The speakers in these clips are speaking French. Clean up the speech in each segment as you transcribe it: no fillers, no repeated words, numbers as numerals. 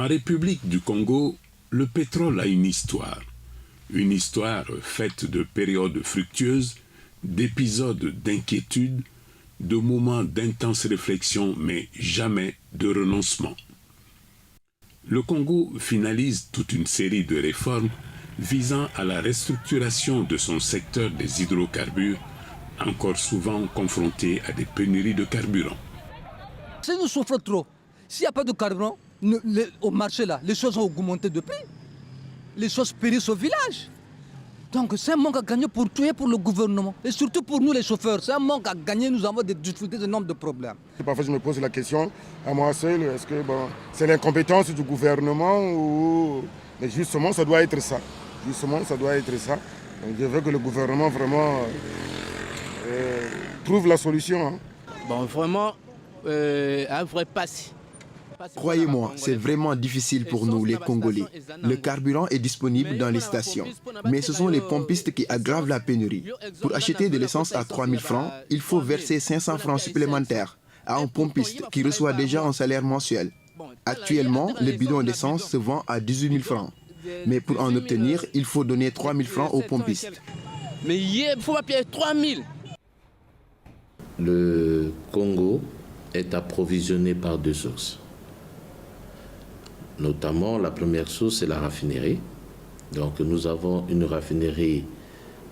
En République du Congo, le pétrole a une histoire. Une histoire faite de périodes fructueuses, d'épisodes d'inquiétude, de moments d'intense réflexion, mais jamais de renoncement. Le Congo finalise toute une série de réformes visant à la restructuration de son secteur des hydrocarbures, encore souvent confronté à des pénuries de carburant. Si nous souffrons trop, s'il n'y a pas de carburant, au marché là, les choses ont augmenté de prix. Les choses périssent au village. Donc c'est un manque à gagner pour tout et pour le gouvernement. Et surtout pour nous les chauffeurs, c'est un manque à gagner, nous avons des difficultés, des nombres de problèmes. Parfois je me pose la question, à moi seul, est-ce que c'est l'incompétence du gouvernement ou... Mais justement ça doit être ça. Justement ça doit être ça. Donc, je veux que le gouvernement vraiment trouve la solution. Hein. Bon vraiment, un vrai passé. Croyez-moi, c'est vraiment difficile pour nous, les Congolais. Le carburant est disponible dans les stations, mais ce sont les pompistes qui aggravent la pénurie. Pour acheter de l'essence à 3 000 francs, il faut verser 500 francs supplémentaires à un pompiste qui reçoit déjà un salaire mensuel. Actuellement, le bidon d'essence se vend à 18 000 francs. Mais pour en obtenir, il faut donner 3 000 francs aux pompistes. Mais il faut pas payer 3 000. Le Congo est approvisionné par deux sources. Notamment, la première source, c'est la raffinerie. Donc, nous avons une raffinerie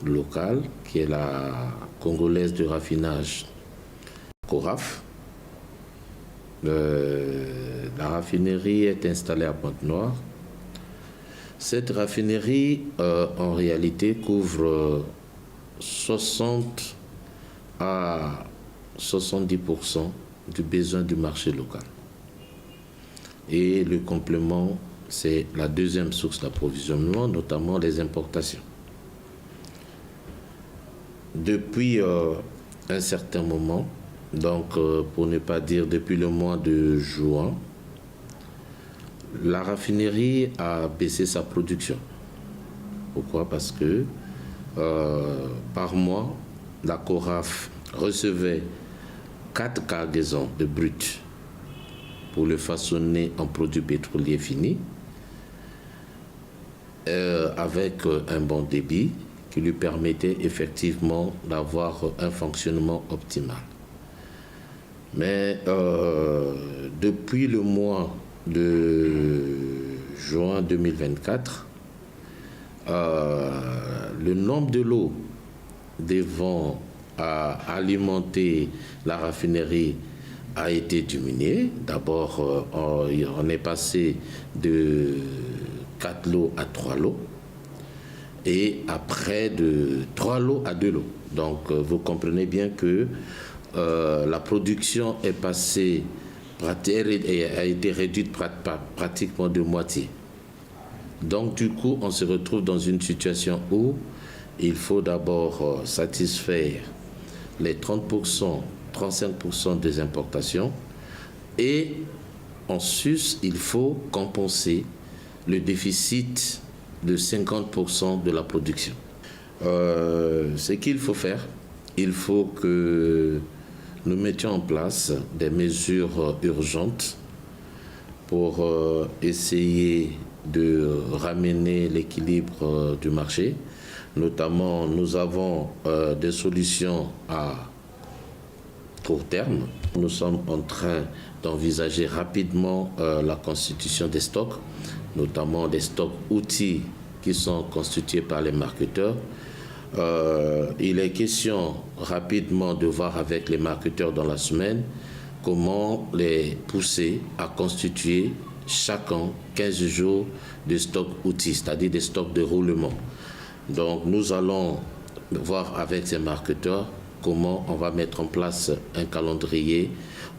locale, qui est la congolaise de raffinage Coraf. La raffinerie est installée à Pointe-Noire. Cette raffinerie, en réalité, couvre 60 à 70% du besoin du marché local. Et le complément, c'est la deuxième source d'approvisionnement, notamment les importations. Depuis un certain moment, donc pour ne pas dire depuis le mois de juin, la raffinerie a baissé sa production. Pourquoi? Parce que par mois, la Coraf recevait 4 cargaisons de brut pour le façonner en produit pétrolier fini, avec un bon débit qui lui permettait effectivement d'avoir un fonctionnement optimal. Mais depuis le mois de juin 2024, le nombre de lots devant alimenter la raffinerie a été diminué. D'abord, on est passé de 4 lots à 3 lots et après de 3 lots à 2 lots. Donc, vous comprenez bien que la production est passée, a été réduite pratiquement de moitié. Donc, du coup, on se retrouve dans une situation où il faut d'abord satisfaire les 30%, 35% des importations et en sus, il faut compenser le déficit de 50% de la production. Ce qu'il faut faire, il faut que nous mettions en place des mesures urgentes pour essayer de ramener l'équilibre du marché. Notamment, nous avons des solutions à court terme. Nous sommes en train d'envisager rapidement la constitution des stocks, notamment des stocks outils qui sont constitués par les marketeurs. Il est question rapidement de voir avec les marketeurs dans la semaine comment les pousser à constituer chacun 15 jours de stocks outils, c'est-à-dire des stocks de roulement. Donc nous allons voir avec ces marketeurs comment on va mettre en place un calendrier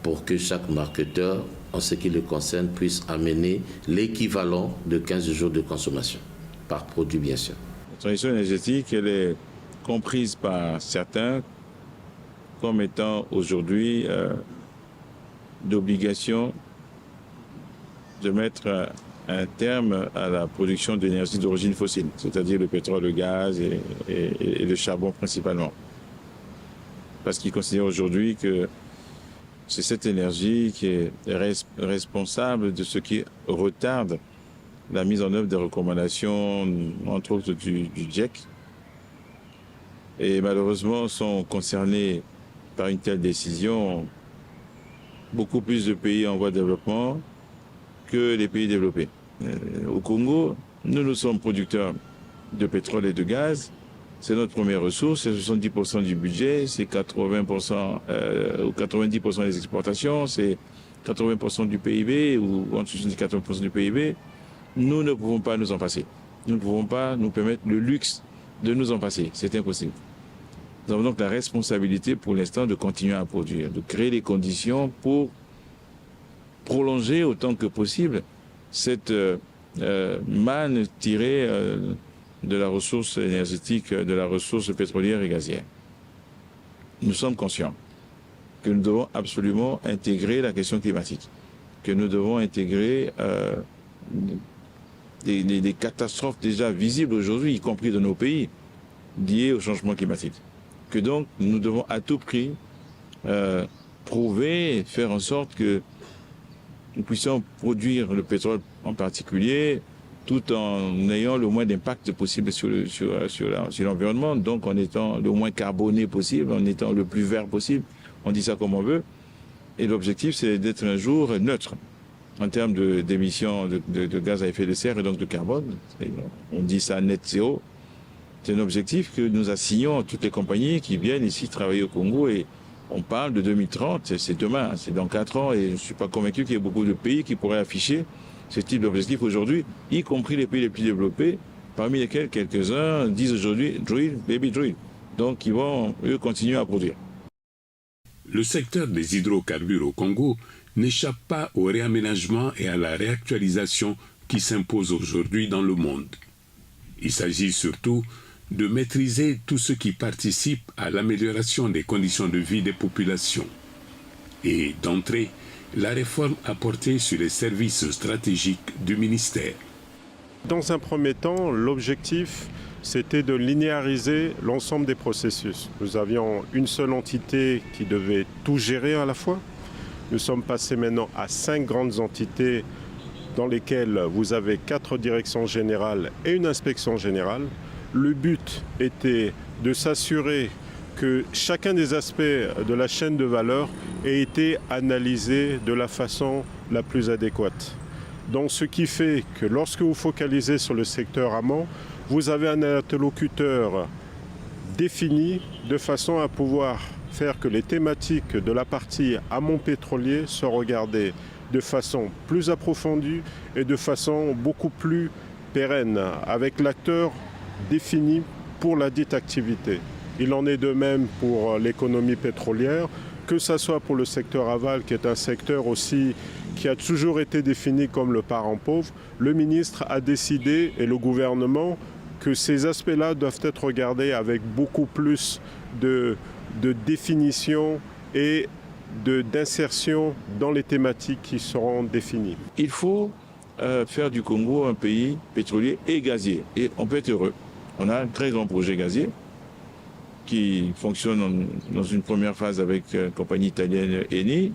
pour que chaque marketeur, en ce qui le concerne, puisse amener l'équivalent de 15 jours de consommation, par produit bien sûr. La transition énergétique, elle est comprise par certains comme étant aujourd'hui d'obligation de mettre un terme à la production d'énergie d'origine fossile, c'est-à-dire le pétrole, le gaz et le charbon principalement. Parce qu'ils considèrent aujourd'hui que C'est cette énergie qui est responsable de ce qui retarde la mise en œuvre des recommandations, entre autres du GIEC. Et malheureusement sont concernés par une telle décision beaucoup plus de pays en voie de développement que les pays développés. Au Congo, nous sommes producteurs de pétrole et de gaz. C'est notre première ressource, c'est 70% du budget, c'est 80% ou 90% des exportations, c'est 80% du PIB ou en dessous de 80% du PIB. Nous ne pouvons pas nous en passer. Nous ne pouvons pas nous permettre le luxe de nous en passer. C'est impossible. Nous avons donc la responsabilité pour l'instant de continuer à produire, de créer les conditions pour prolonger autant que possible cette manne tirée de la ressource énergétique, de la ressource pétrolière et gazière. Nous sommes conscients que nous devons absolument intégrer la question climatique, que nous devons intégrer des catastrophes déjà visibles aujourd'hui, y compris dans nos pays, liées au changement climatique. Que donc nous devons à tout prix prouver et faire en sorte que nous puissions produire le pétrole en particulier, tout en ayant le moins d'impact possible sur l'environnement, donc en étant le moins carboné possible, en étant le plus vert possible. On dit ça comme on veut. Et l'objectif, c'est d'être un jour neutre en termes d'émissions de gaz à effet de serre et donc de carbone. On dit ça net zéro. C'est un objectif que nous assignons à toutes les compagnies qui viennent ici travailler au Congo et on parle de 2030, c'est demain, c'est dans 4 ans et je ne suis pas convaincu qu'il y ait beaucoup de pays qui pourraient afficher ce type d'objectif aujourd'hui, y compris les pays les plus développés, parmi lesquels quelques-uns disent aujourd'hui « drill, baby drill ». Donc ils vont, eux, continuer à produire. Le secteur des hydrocarbures au Congo n'échappe pas au réaménagement et à la réactualisation qui s'imposent aujourd'hui dans le monde. Il s'agit surtout de maîtriser tout ce qui participe à l'amélioration des conditions de vie des populations. Et d'entrée, la réforme apportée sur les services stratégiques du ministère. Dans un premier temps, l'objectif, c'était de linéariser l'ensemble des processus. Nous avions une seule entité qui devait tout gérer à la fois. Nous sommes passés maintenant à 5 grandes entités dans lesquelles vous avez 4 directions générales et une inspection générale. Le but était de s'assurer que chacun des aspects de la chaîne de valeur ait été analysé de la façon la plus adéquate. Donc ce qui fait que lorsque vous focalisez sur le secteur amont, vous avez un interlocuteur défini de façon à pouvoir faire que les thématiques de la partie amont pétrolier soient regardées de façon plus approfondie et de façon beaucoup plus pérenne, avec l'acteur défini pour la dite activité. Il en est de même pour l'économie pétrolière, que ce soit pour le secteur aval, qui est un secteur aussi qui a toujours été défini comme le parent pauvre. Le ministre a décidé, et le gouvernement, que ces aspects-là doivent être regardés avec beaucoup plus de définition et d'insertion dans les thématiques qui seront définies. Il faut faire du Congo un pays pétrolier et gazier. Et on peut être heureux. On a un très grand projet gazier qui fonctionne dans une première phase avec la compagnie italienne Eni,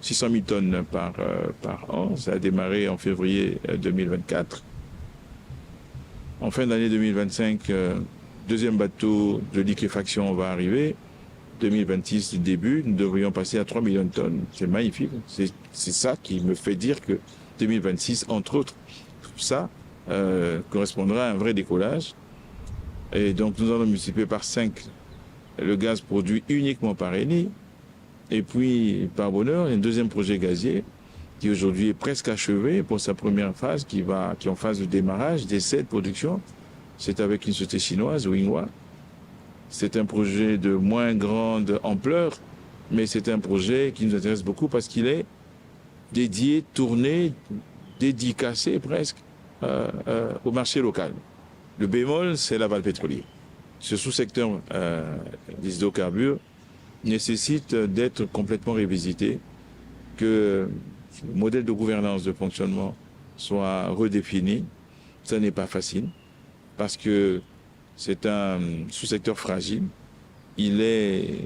600 000 tonnes par an. Ça a démarré en février 2024. En fin d'année 2025, deuxième bateau de liquéfaction va arriver. 2026, le début, nous devrions passer à 3 millions de tonnes. C'est magnifique. C'est ça qui me fait dire que 2026, entre autres, ça correspondra à un vrai décollage. Et donc nous allons multiplier par 5 le gaz produit uniquement par Eni. Et puis, par bonheur, un deuxième projet gazier qui aujourd'hui est presque achevé pour sa première phase, qui est en phase de démarrage, d'essai de production. C'est avec une société chinoise, Winghua. C'est un projet de moins grande ampleur, mais c'est un projet qui nous intéresse beaucoup parce qu'il est dédié, tourné, dédicacé presque au marché local. Le bémol, c'est l'aval pétrolier. Ce sous-secteur des hydrocarbures nécessite d'être complètement révisité, que le modèle de gouvernance de fonctionnement soit redéfini. Ça n'est pas facile parce que c'est un sous-secteur fragile. Il est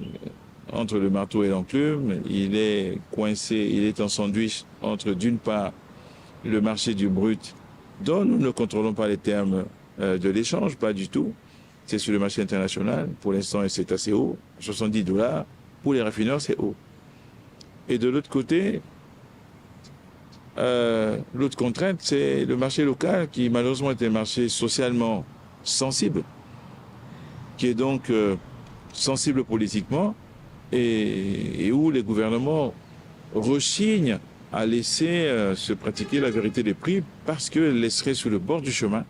entre le marteau et l'enclume. Il est coincé, il est en sandwich entre, d'une part, le marché du brut, dont nous ne contrôlons pas les termes de l'échange, pas du tout. C'est sur le marché international. Pour l'instant, c'est assez haut, $70. Pour les raffineurs, c'est haut. Et de l'autre côté, l'autre contrainte, c'est le marché local qui malheureusement est un marché socialement sensible, qui est donc sensible politiquement et où les gouvernements rechignent à laisser se pratiquer la vérité des prix parce qu'elle laisserait sur le bord du chemin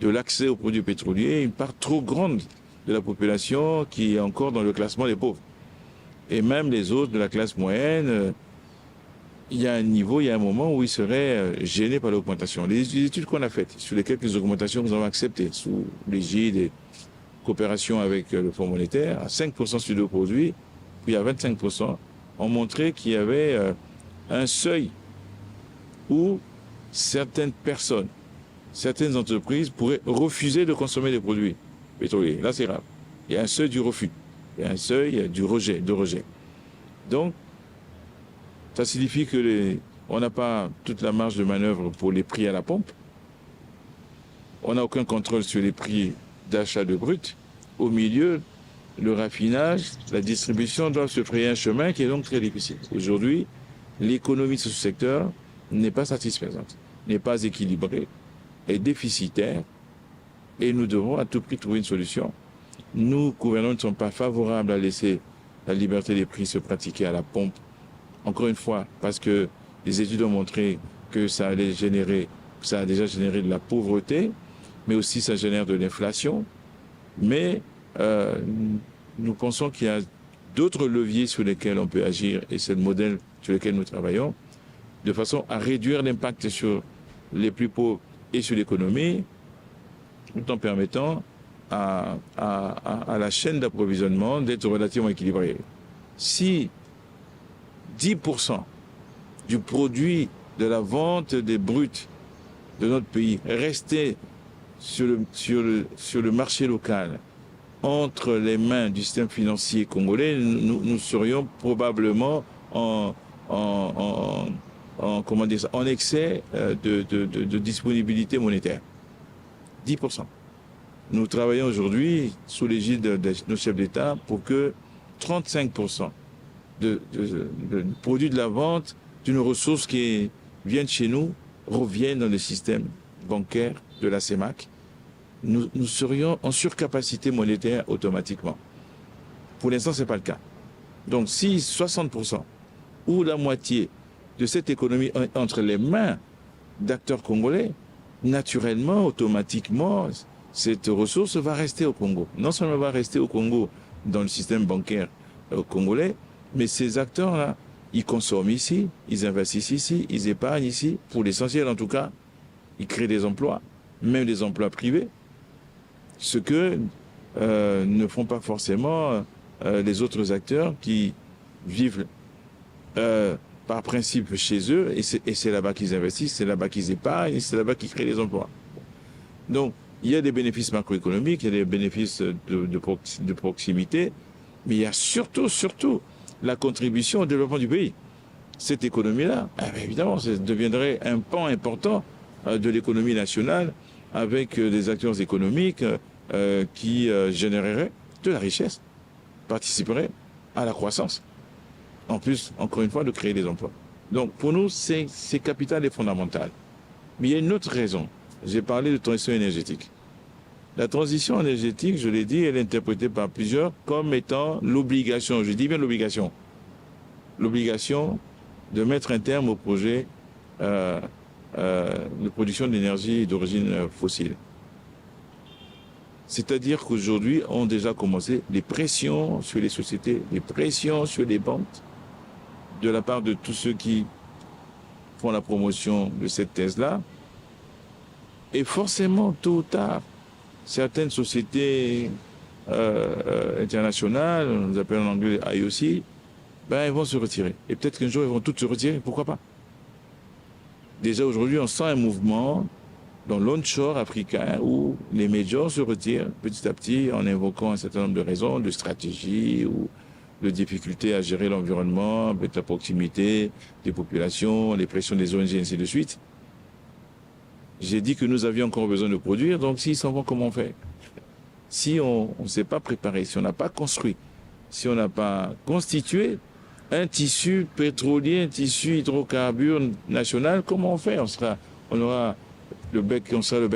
de l'accès aux produits pétroliers une part trop grande de la population qui est encore dans le classement des pauvres. Et même les autres de la classe moyenne, il y a un niveau, il y a un moment où ils seraient gênés par l'augmentation. Les études qu'on a faites sur les quelques augmentations que nous avons acceptées sous l'égide et coopération avec le Fonds monétaire, à 5% sur deux produits, puis à 25%, ont montré qu'il y avait un seuil où certaines personnes, certaines entreprises pourraient refuser de consommer des produits pétroliers. Là, c'est grave. Il y a un seuil du refus. Il y a un seuil du rejet, de rejet. Donc, ça signifie que on n'a pas toute la marge de manœuvre pour les prix à la pompe. On n'a aucun contrôle sur les prix d'achat de brut. Au milieu, le raffinage, la distribution doivent se frayer un chemin qui est donc très difficile. Aujourd'hui, l'économie de ce secteur n'est pas satisfaisante, n'est pas équilibrée, est déficitaire et nous devons à tout prix trouver une solution. Nous, gouvernants, ne sommes pas favorables à laisser la liberté des prix se pratiquer à la pompe. Encore une fois, parce que les études ont montré que ça a déjà généré de la pauvreté, mais aussi ça génère de l'inflation. Mais nous pensons qu'il y a d'autres leviers sur lesquels on peut agir, et c'est le modèle sur lequel nous travaillons, de façon à réduire l'impact sur les plus pauvres et sur l'économie, tout en permettant à la chaîne d'approvisionnement d'être relativement équilibrée. Si 10% du produit de la vente des bruts de notre pays restait sur le marché local entre les mains du système financier congolais, nous serions probablement en excès de disponibilité monétaire. 10%. Nous travaillons aujourd'hui sous l'égide de nos chefs d'État pour que 35% de produits de la vente d'une ressource qui vient de chez nous reviennent dans le système bancaire de la CEMAC. Nous serions en surcapacité monétaire automatiquement. Pour l'instant, ce n'est pas le cas. Donc si 60% ou la moitié de cette économie est entre les mains d'acteurs congolais, naturellement, automatiquement, cette ressource va rester au Congo. Non seulement va rester au Congo dans le système bancaire congolais, mais ces acteurs-là, ils consomment ici, ils investissent ici, ils épargnent ici, pour l'essentiel en tout cas, ils créent des emplois, même des emplois privés, ce que ne font pas forcément les autres acteurs qui vivent par principe chez eux, et c'est là-bas qu'ils investissent, c'est là-bas qu'ils épargnent, et c'est là-bas qu'ils créent des emplois. Donc, il y a des bénéfices macroéconomiques, il y a des bénéfices de proximité, mais il y a surtout la contribution au développement du pays. Cette économie-là, évidemment, ça deviendrait un pan important de l'économie nationale avec des acteurs économiques qui généreraient de la richesse, participeraient à la croissance. En plus, encore une fois, de créer des emplois. Donc, pour nous, c'est capital et fondamental. Mais il y a une autre raison. J'ai parlé de transition énergétique. La transition énergétique, je l'ai dit, elle est interprétée par plusieurs comme étant l'obligation, je dis bien l'obligation de mettre un terme au projet de production d'énergie d'origine fossile. C'est-à-dire qu'aujourd'hui, ont déjà commencé les pressions sur les sociétés, les pressions sur les banques, de la part de tous ceux qui font la promotion de cette thèse-là. Et forcément, tôt ou tard, certaines sociétés internationales, on les appelle en anglais IOC, elles vont se retirer. Et peut-être qu'un jour, elles vont toutes se retirer, pourquoi pas? Déjà aujourd'hui, on sent un mouvement dans l'onshore africain où les majors se retirent petit à petit en invoquant un certain nombre de raisons, de stratégies ou de difficultés à gérer l'environnement, avec la proximité des populations, les pressions des ONG, et ainsi de suite. J'ai dit que nous avions encore besoin de produire, donc s'ils s'en vont, comment on fait? Si on ne s'est pas préparé, si on n'a pas construit, si on n'a pas constitué un tissu pétrolier, un tissu hydrocarbure national, comment on fait? On aura le bec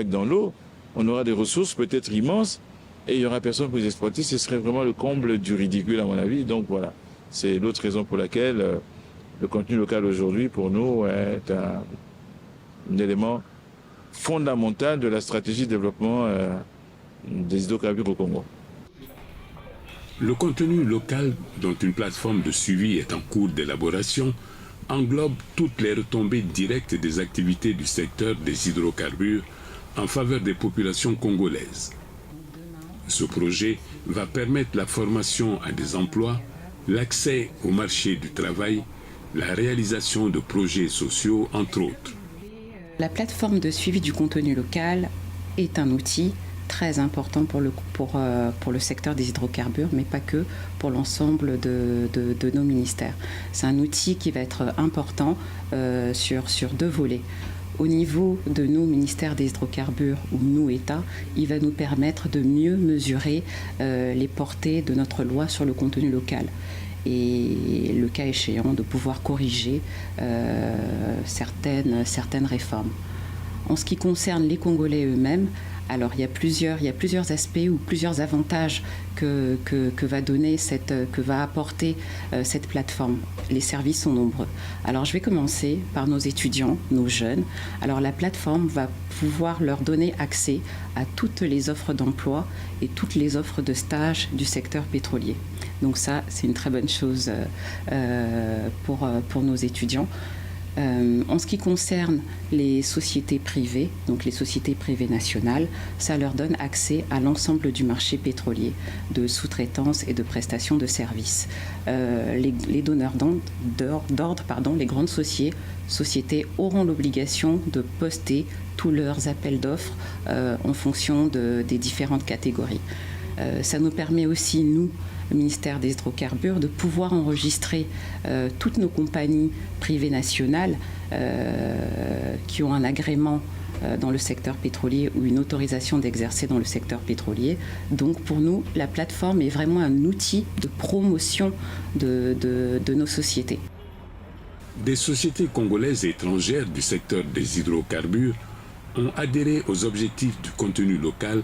dans l'eau, on aura des ressources peut-être immenses, et il n'y aura personne pour les exploiter. Ce serait vraiment le comble du ridicule, à mon avis. Donc voilà, c'est l'autre raison pour laquelle le contenu local aujourd'hui, pour nous, est un élément fondamental de la stratégie de développement des hydrocarbures au Congo. Le contenu local, dont une plateforme de suivi est en cours d'élaboration, englobe toutes les retombées directes des activités du secteur des hydrocarbures en faveur des populations congolaises. Ce projet va permettre la formation à des emplois, l'accès au marché du travail, la réalisation de projets sociaux, entre autres. La plateforme de suivi du contenu local est un outil très important pour le secteur des hydrocarbures, mais pas que, pour l'ensemble de nos ministères. C'est un outil qui va être important sur deux volets. Au niveau de nos ministères des hydrocarbures ou nous, États, il va nous permettre de mieux mesurer les portées de notre loi sur le contenu local. Et le cas échéant, de pouvoir corriger certaines réformes. En ce qui concerne les Congolais eux-mêmes, alors il y a plusieurs aspects ou plusieurs avantages que va apporter cette plateforme. Les services sont nombreux. Alors je vais commencer par nos étudiants, nos jeunes. Alors la plateforme va pouvoir leur donner accès à toutes les offres d'emploi et toutes les offres de stage du secteur pétrolier. Donc ça, c'est une très bonne chose pour nos étudiants. En ce qui concerne les sociétés privées, donc les sociétés privées nationales, ça leur donne accès à l'ensemble du marché pétrolier, de sous-traitance et de prestation de services. Les donneurs d'ordre, les grandes sociétés auront l'obligation de poster tous leurs appels d'offres en fonction des différentes catégories. Ça nous permet aussi, nous, le ministère des hydrocarbures, de pouvoir enregistrer toutes nos compagnies privées nationales qui ont un agrément dans le secteur pétrolier ou une autorisation d'exercer dans le secteur pétrolier. Donc pour nous, la plateforme est vraiment un outil de promotion de nos sociétés. Des sociétés congolaises et étrangères du secteur des hydrocarbures ont adhéré aux objectifs du contenu local,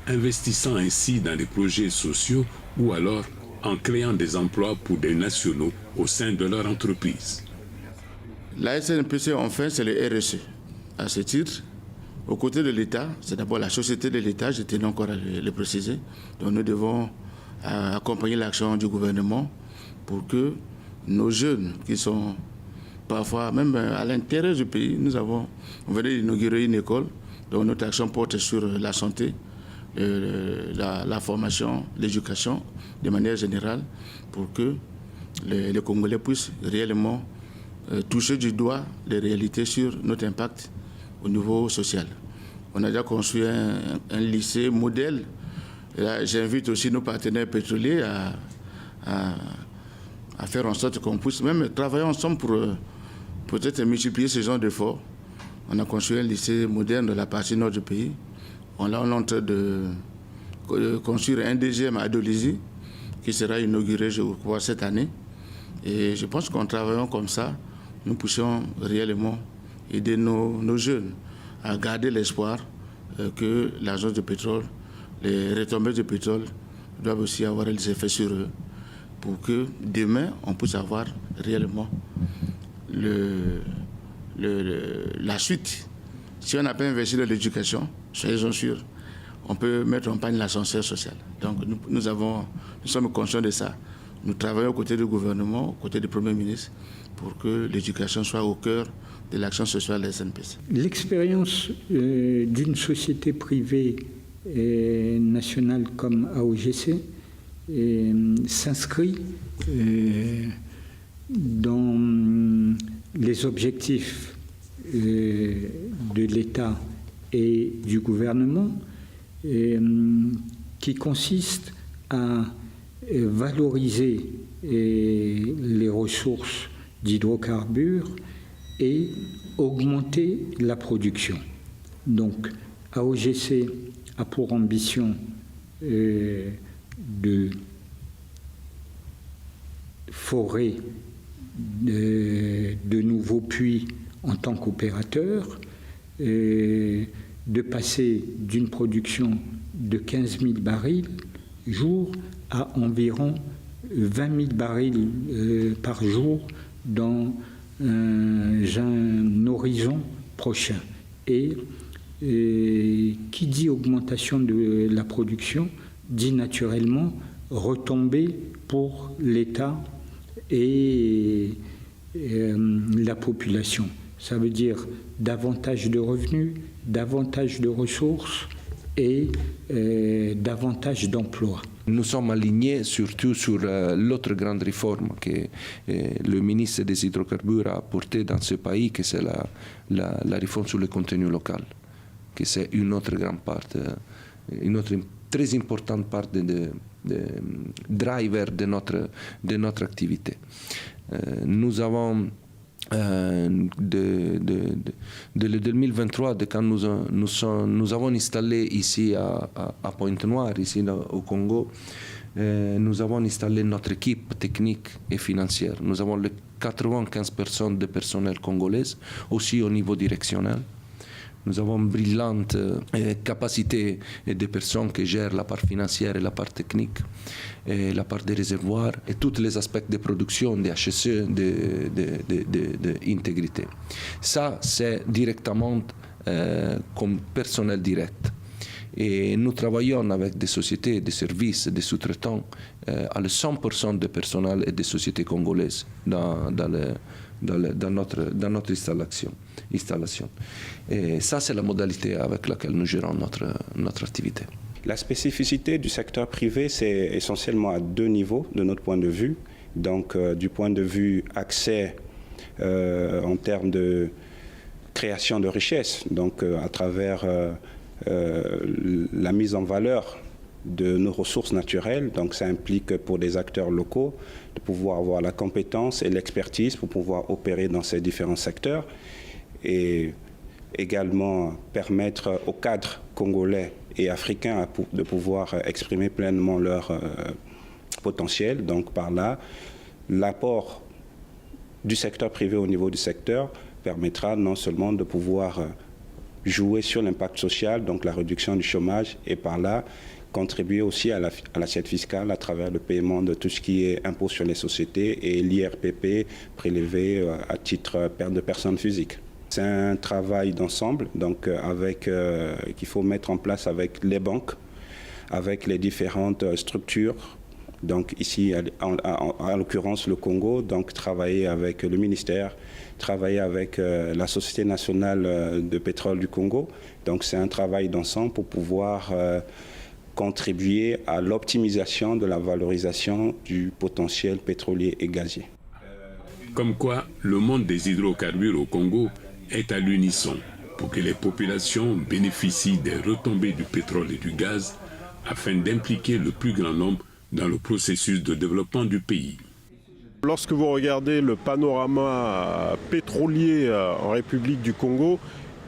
investissant ainsi dans des projets sociaux ou alors en créant des emplois pour des nationaux au sein de leur entreprise. La SNPC, enfin, c'est le RSE. À ce titre, aux côtés de l'État, c'est d'abord la société de l'État, je tenais encore à le préciser. Donc nous devons accompagner l'action du gouvernement pour que nos jeunes, qui sont parfois même à l'intérieur du pays, on venait d'inaugurer une école, dont notre action porte sur la santé, la formation, l'éducation, de manière générale, pour que les Congolais puissent réellement toucher du doigt les réalités sur notre impact au niveau social. On a déjà construit un lycée modèle. J'invite aussi nos partenaires pétroliers à faire en sorte qu'on puisse même travailler ensemble pour peut-être multiplier ce genre d'efforts. On a construit un lycée moderne de la partie nord du pays. On est en train de construire un deuxième à Dolisie qui sera inauguré, je crois, cette année. Et je pense qu'en travaillant comme ça, nous puissions réellement aider nos jeunes à garder l'espoir que l'agence de pétrole, les retombées de pétrole doivent aussi avoir des effets sur eux pour que demain, on puisse avoir réellement la suite. Si on n'a pas investi dans l'éducation, soyez-en sûrs, on peut mettre en panne l'ascenseur social. Donc nous sommes conscients de ça. Nous travaillons aux côtés du gouvernement, aux côtés du Premier ministre, pour que l'éducation soit au cœur de l'action sociale de la SNPC. L'expérience d'une société privée nationale comme AOGC s'inscrit dans les objectifs de l'État et du gouvernement qui consistent à valoriser les ressources d'hydrocarbures et augmenter la production. Donc, AOGC a pour ambition de forer de nouveaux puits en tant qu'opérateur, de passer d'une production de 15 000 barils jour à environ 20 000 barils par jour dans un horizon prochain. Et qui dit augmentation de la production dit naturellement retombée pour l'État et la population. Ça veut dire davantage de revenus, davantage de ressources et davantage d'emplois. Nous sommes alignés surtout sur l'autre grande réforme que le ministre des Hydrocarbures a apportée dans ce pays, que c'est la réforme sur le contenu local, que c'est une autre grande part, une autre très importante part de driver de notre activité. Nous avons de 2023, de quand nous avons installé ici à Pointe-Noire, ici au Congo, nous avons installé notre équipe technique et financière. Nous avons les 95 personnes de personnel congolais, aussi au niveau directionnel. Nous avons une brillante capacité de personnes qui gèrent la part financière et la part technique, et la part des réservoirs et tous les aspects de production, de HSE, d'intégrité. Ça, c'est directement comme personnel direct. Et nous travaillons avec des sociétés, des services, des sous-traitants, à 100% de personnel et des sociétés congolaises dans notre installation. Et ça, c'est la modalité avec laquelle nous gérons notre activité. La spécificité du secteur privé, c'est essentiellement à deux niveaux de notre point de vue. Donc, du point de vue accès en termes de création de richesse, donc à travers la mise en valeur de nos ressources naturelles. Donc, ça implique pour des acteurs locaux de pouvoir avoir la compétence et l'expertise pour pouvoir opérer dans ces différents secteurs et également permettre aux cadres congolais et africains de pouvoir exprimer pleinement leur potentiel. Donc, par là, l'apport du secteur privé au niveau du secteur permettra non seulement de pouvoir jouer sur l'impact social, donc la réduction du chômage, et par là contribuer aussi à l'assiette fiscale à travers le paiement de tout ce qui est impôt sur les sociétés et l'IRPP prélevé à titre de personnes physiques. C'est un travail d'ensemble donc qu'il faut mettre en place avec les banques, avec les différentes structures. Donc ici, en l'occurrence le Congo, donc travailler avec le ministère, travailler avec la Société nationale de pétrole du Congo. Donc c'est un travail d'ensemble pour pouvoir contribuer à l'optimisation de la valorisation du potentiel pétrolier et gazier. Comme quoi, le monde des hydrocarbures au Congo est à l'unisson pour que les populations bénéficient des retombées du pétrole et du gaz afin d'impliquer le plus grand nombre dans le processus de développement du pays. Lorsque vous regardez le panorama pétrolier en République du Congo,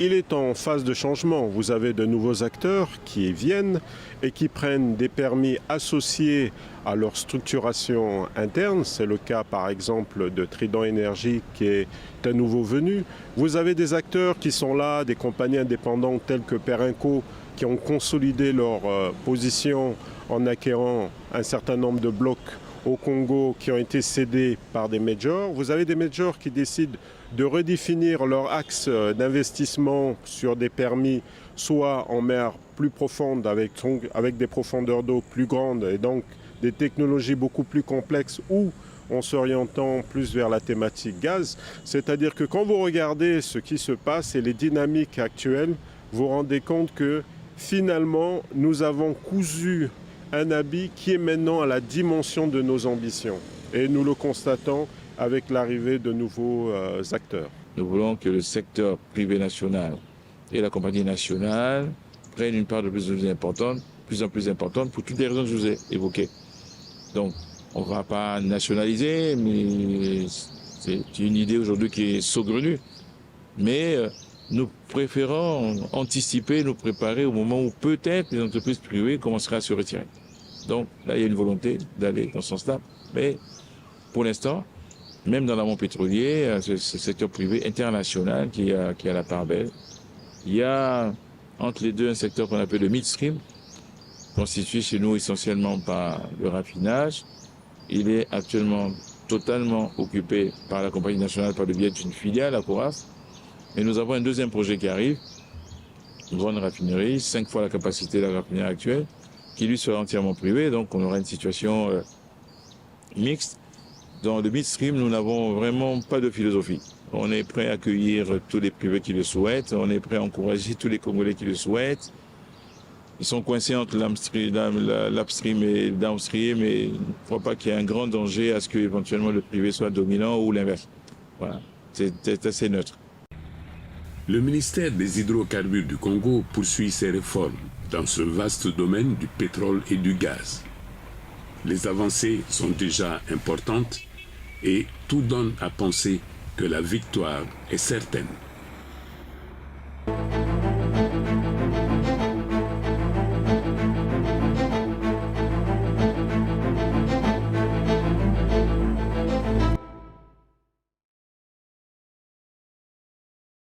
il est en phase de changement. Vous avez de nouveaux acteurs qui viennent et qui prennent des permis associés à leur structuration interne. C'est le cas par exemple de Trident Énergie qui est un nouveau venu. Vous avez des acteurs qui sont là, des compagnies indépendantes telles que Perenco qui ont consolidé leur position en acquérant un certain nombre de blocs au Congo qui ont été cédés par des majors. Vous avez des majors qui décident de redéfinir leur axe d'investissement sur des permis, soit en mer plus profonde avec des profondeurs d'eau plus grandes et donc des technologies beaucoup plus complexes, ou en s'orientant plus vers la thématique gaz. C'est-à-dire que quand vous regardez ce qui se passe et les dynamiques actuelles, vous vous rendez compte que finalement, nous avons cousu un habit qui est maintenant à la dimension de nos ambitions. Et nous le constatons avec l'arrivée de nouveaux acteurs. Nous voulons que le secteur privé national et la compagnie nationale prennent une part de plus en plus importante pour toutes les raisons que je vous ai évoquées. Donc, On ne va pas nationaliser, mais c'est une idée aujourd'hui qui est saugrenue. Mais nous préférons anticiper, nous préparer au moment où peut-être les entreprises privées commenceraient à se retirer. Donc là, il y a une volonté d'aller dans ce sens-là. Mais pour l'instant, même dans l'amont pétrolier, ce secteur privé international qui a la part belle. Il y a entre les deux un secteur qu'on appelle le midstream, constitué chez nous essentiellement par le raffinage. Il est actuellement totalement occupé par la compagnie nationale par le biais d'une filiale, la Coraf. Et nous avons un deuxième projet qui arrive, une grande raffinerie, 5 fois la capacité de la raffinerie actuelle, qui lui sera entièrement privé. Donc on aura une situation mixte. Dans le midstream, nous n'avons vraiment pas de philosophie. On est prêt à accueillir tous les privés qui le souhaitent. On est prêt à encourager tous les Congolais qui le souhaitent. Ils sont coincés entre l'upstream et le downstream et je ne crois pas qu'il y ait un grand danger à ce qu'éventuellement le privé soit dominant ou l'inverse. Voilà, c'est assez neutre. Le ministère des hydrocarbures du Congo poursuit ses réformes dans ce vaste domaine du pétrole et du gaz. Les avancées sont déjà importantes et tout donne à penser que la victoire est certaine.